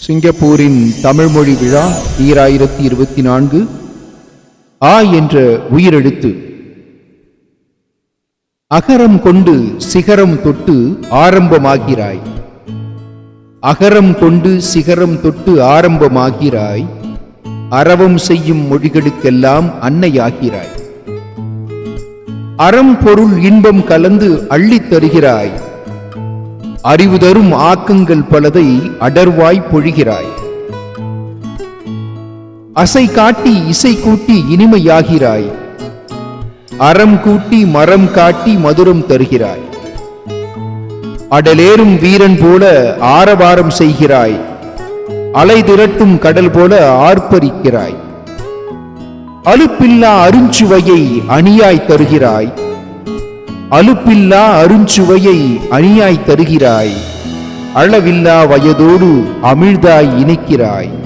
சிங்கப்பூரின் தமிழ்மொழி விழா 2024 ஆ என்ற உயிரெழுத்து. அகரம் கொண்டு சிகரம் தொட்டு ஆரம்பமாகிறாய். அகரம் கொண்டு சிகரம் தொட்டு ஆரம்பமாகிறாய். அரவம் செய்யும் மொழிகளுக்கெல்லாம் அன்னையாகிறாய். அறம் பொருள் இன்பம் கலந்து அள்ளித் தருகிறாய். அறிவு தரும் ஆக்கங்கள் பலதை அடர்வாய் பொழிகிறாய். அசை காட்டி இசை கூட்டி இனிமையாகிறாய். அறம் கூட்டி மரம் காட்டி மதுரம் தருகிறாய். அடலேறும் வீரன் போல ஆரவாரம் செய்கிறாய். அலை திரட்டும் கடல் போல ஆர்ப்பரிக்கிறாய். அலுப்பில்லா அருஞ்சுவையை அணியாய் தருகிறாய். அலுப்பில்லா அருஞ்சுவையை அணியாய் தருகிறாய். அளவில்லா வயதோடு அமிழ்தாய் இணைக்கிறாய்.